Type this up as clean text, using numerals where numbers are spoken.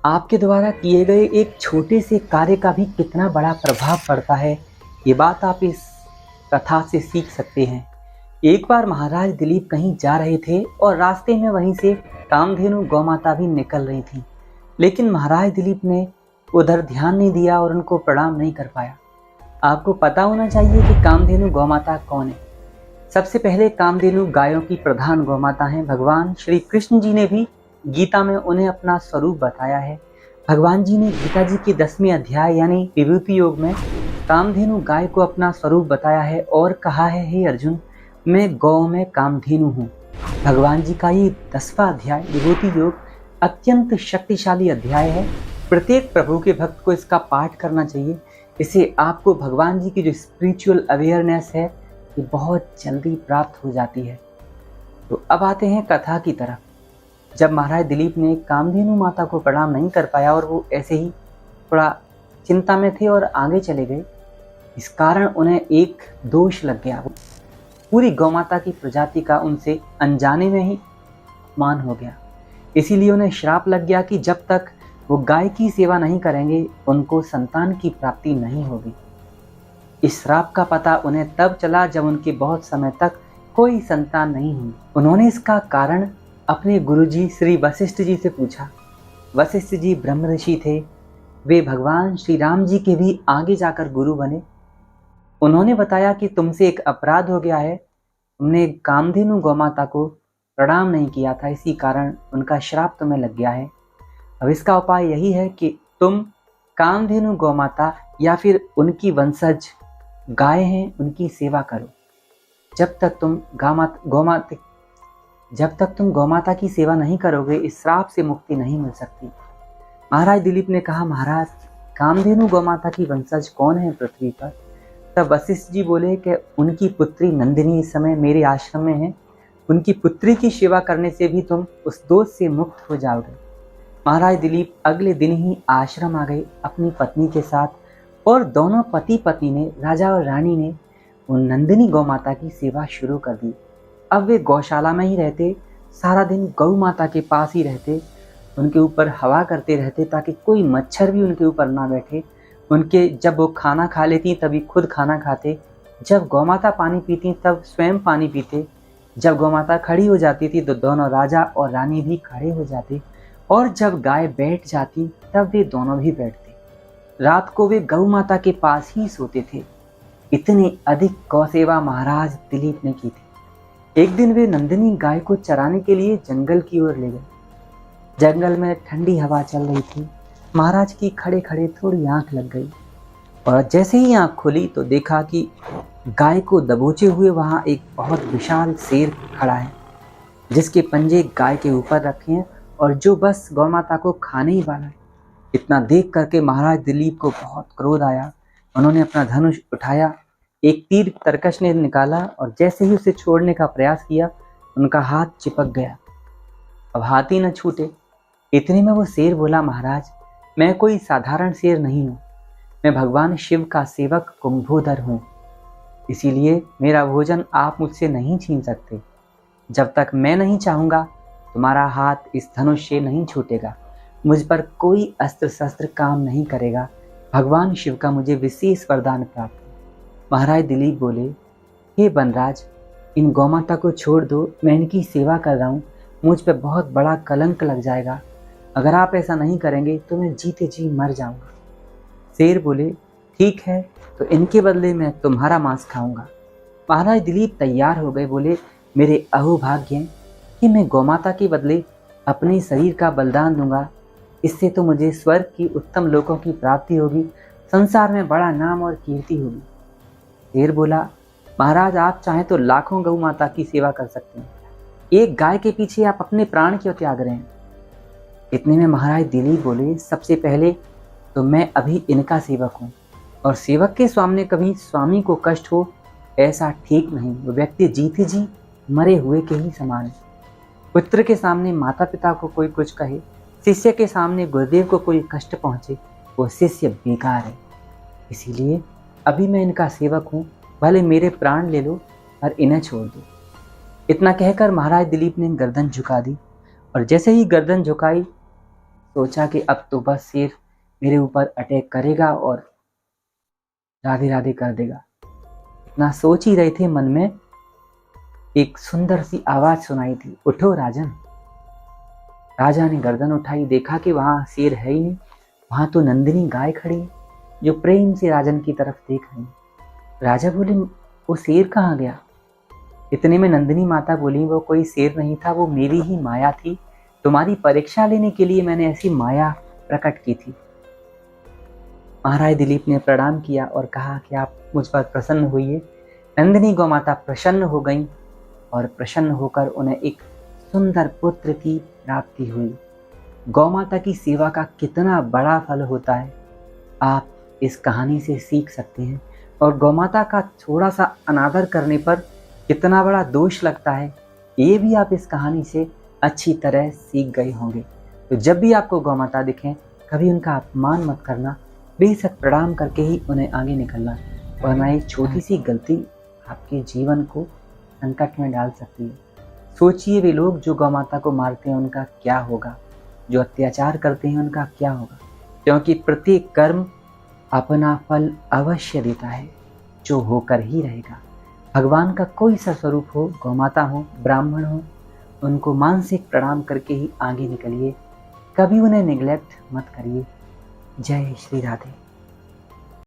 आपके द्वारा किए गए एक छोटे से कार्य का भी कितना बड़ा प्रभाव पड़ता है, ये बात आप इस कथा से सीख सकते हैं। एक बार महाराज दिलीप कहीं जा रहे थे और रास्ते में वहीं से कामधेनु गौमाता भी निकल रही थी, लेकिन महाराज दिलीप ने उधर ध्यान नहीं दिया और उनको प्रणाम नहीं कर पाया। आपको पता होना चाहिए कि कामधेनु गौमाता कौन है। सबसे पहले कामधेनु गायों की प्रधान गौमाता हैं। भगवान श्री कृष्ण जी ने भी गीता में उन्हें अपना स्वरूप बताया है। भगवान जी ने गीता जी के 10वें अध्याय यानी विभूति योग में कामधेनु गाय को अपना स्वरूप बताया है और कहा है, हे अर्जुन, मैं गौ में कामधेनु हूँ। भगवान जी का ये 10वां अध्याय विभूति योग अत्यंत शक्तिशाली अध्याय है। प्रत्येक प्रभु के भक्त को इसका पाठ करना चाहिए। इससे आपको भगवान जी की जो स्पिरिचुअल अवेयरनेस है ये बहुत जल्दी प्राप्त हो जाती है। तो अब आते हैं कथा की तरफ। जब महाराज दिलीप ने कामधेनु माता को प्रणाम नहीं कर पाया और वो ऐसे ही थोड़ा चिंता में थे और आगे चले गए, इस कारण उन्हें एक दोष लग गया। पूरी गौमाता की प्रजाति का उनसे अनजाने में ही अपमान हो गया। इसीलिए उन्हें श्राप लग गया कि जब तक वो गाय की सेवा नहीं करेंगे उनको संतान की प्राप्ति नहीं होगी। इस श्राप का पता उन्हें तब चला जब उनके बहुत समय तक कोई संतान नहीं हुई। उन्होंने इसका कारण अपने गुरुजी श्री वशिष्ठ जी से पूछा। वशिष्ठ जी ब्रह्म ऋषि थे। वे भगवान श्री राम जी के भी आगे जाकर गुरु बने। उन्होंने बताया कि तुमसे एक अपराध हो गया है, तुमने कामधेनु गौमाता को प्रणाम नहीं किया था, इसी कारण उनका श्राप तुम्हें लग गया है। अब इसका उपाय यही है कि तुम कामधेनु गौमाता या फिर उनकी वंशज गाय हैं उनकी सेवा करो। जब तक तुम गौमाता की सेवा नहीं करोगे इस श्राप से मुक्ति नहीं मिल सकती। महाराज दिलीप ने कहा, महाराज कामधेनु गौमाता की वंशज कौन है पृथ्वी पर? तब वशिष्ठ जी बोले कि उनकी पुत्री नंदिनी इस समय मेरे आश्रम में है। उनकी पुत्री की सेवा करने से भी तुम उस दोष से मुक्त हो जाओगे। महाराज दिलीप अगले दिन ही आश्रम आ गए अपनी पत्नी के साथ, और दोनों पति पत्नी ने, राजा और रानी ने, उन नंदिनी गौमाता की सेवा शुरू कर दी। अब वे गौशाला में ही रहते, सारा दिन गौ माता के पास ही रहते, उनके ऊपर हवा करते रहते ताकि कोई मच्छर भी उनके ऊपर ना बैठे। जब वो खाना खा लेती तभी खुद खाना खाते, जब गौमाता पानी पीती तब स्वयं पानी पीते, जब गौमाता खड़ी हो जाती थी तो दोनों राजा और रानी भी खड़े हो जाते, और जब गाय बैठ जाती तब वे दोनों भी बैठते। रात को वे गौ माता के पास ही सोते थे। इतनी अधिक गौसेवा महाराज दिलीप ने की थी। एक दिन वे नंदिनी गाय को चराने के लिए जंगल की ओर ले गए। जंगल में ठंडी हवा चल रही थी। महाराज की खड़े खड़े थोड़ी आंख लग गई, और जैसे ही आंख खुली तो देखा कि गाय को दबोचे हुए वहां एक बहुत विशाल शेर खड़ा है, जिसके पंजे गाय के ऊपर रखे हैं और जो बस गौमाता को खाने ही वाला है। इतना देख करके महाराज दिलीप को बहुत क्रोध आया। उन्होंने अपना धनुष उठाया, एक तीर तरकश ने निकाला और जैसे ही उसे छोड़ने का प्रयास किया उनका हाथ चिपक गया। अब हाथ ही न छूटे। इतने में वो शेर बोला, महाराज मैं कोई साधारण शेर नहीं हूँ, मैं भगवान शिव का सेवक कुंभोदर हूँ, इसीलिए मेरा भोजन आप मुझसे नहीं छीन सकते। जब तक मैं नहीं चाहूँगा तुम्हारा हाथ इस धनुष से नहीं छूटेगा। मुझ पर कोई अस्त्र शस्त्र काम नहीं करेगा। भगवान शिव का मुझे विशेष वरदान प्राप्त है। महाराज दिलीप बोले, हे बनराज, इन गौमाता को छोड़ दो, मैं इनकी सेवा कर रहा हूँ, मुझ पर बहुत बड़ा कलंक लग जाएगा। अगर आप ऐसा नहीं करेंगे तो मैं जीते जी मर जाऊंगा। शेर बोले, ठीक है, तो इनके बदले मैं तुम्हारा मांस खाऊंगा। महाराज दिलीप तैयार हो गए। बोले, मेरे अहोभाग्य हैं कि मैं गौमाता के बदले अपने शरीर का बलिदान दूंगा। इससे तो मुझे स्वर्ग की उत्तम लोकों की प्राप्ति होगी, संसार में बड़ा नाम और कीर्ति होगी। शेर बोला, महाराज आप चाहें तो लाखों गौ माता की सेवा कर सकते हैं, एक गाय के पीछे आप अपने प्राण क्यों त्याग रहे हैं? इतने में महाराज दिलीप बोले, सबसे पहले तो मैं अभी इनका सेवक हूँ, और सेवक के सामने कभी स्वामी को कष्ट हो ऐसा ठीक नहीं। वो व्यक्ति जीते जी मरे हुए के ही समान है। पुत्र के सामने माता पिता को कोई कुछ कहे, शिष्य के सामने गुरुदेव को कोई कष्ट पहुँचे, वो शिष्य बेकार है। इसीलिए अभी मैं इनका सेवक हूँ, भले मेरे प्राण ले लो और इन्हें छोड़ दो। इतना कहकर महाराज दिलीप ने गर्दन झुका दी, और जैसे ही गर्दन झुकाई सोचा कि अब तो बस शेर मेरे ऊपर अटैक करेगा और राधे राधे कर देगा। इतना सोच ही रहे थे मन में, एक सुंदर सी आवाज सुनाई दी, उठो राजन। राजा ने गर्दन उठाई, देखा कि वहां शेर है ही नहीं, वहां तो नंदिनी गाय खड़ी है जो प्रेम से राजन की तरफ देख रही। राजा बोले, वो शेर कहाँ गया? इतने में नंदिनी माता बोली, वो कोई शेर नहीं था, वो मेरी ही माया थी। तुम्हारी परीक्षा लेने के लिए मैंने ऐसी माया प्रकट की थी। महाराज दिलीप ने प्रणाम किया और कहा कि आप मुझ पर प्रसन्न हुई। नंदिनी गौ माता प्रसन्न हो गई और प्रसन्न होकर उन्हें एक सुंदर पुत्र की प्राप्ति हुई। गौ माता की सेवा का कितना बड़ा फल होता है, आप इस कहानी से सीख सकते हैं। और गौ माता का थोड़ा सा अनादर करने पर कितना बड़ा दोष लगता है, ये भी आप इस कहानी से अच्छी तरह सीख गए होंगे। तो जब भी आपको गौ माता दिखें, कभी उनका अपमान मत करना, बेशक प्रणाम करके ही उन्हें आगे निकलना, वरना एक छोटी सी गलती आपके जीवन को संकट में डाल सकती है। सोचिए, वे लोग जो गौ माता को मारते हैं उनका क्या होगा, जो अत्याचार करते हैं उनका क्या होगा, क्योंकि प्रत्येक कर्म अपना फल अवश्य देता है, जो होकर ही रहेगा। भगवान का कोई सा स्वरूप हो, गौ माता हो, ब्राह्मण हो, उनको मानसिक प्रणाम करके ही आगे निकलिए, कभी उन्हें निगलेक्ट मत करिए। जय श्री राधे।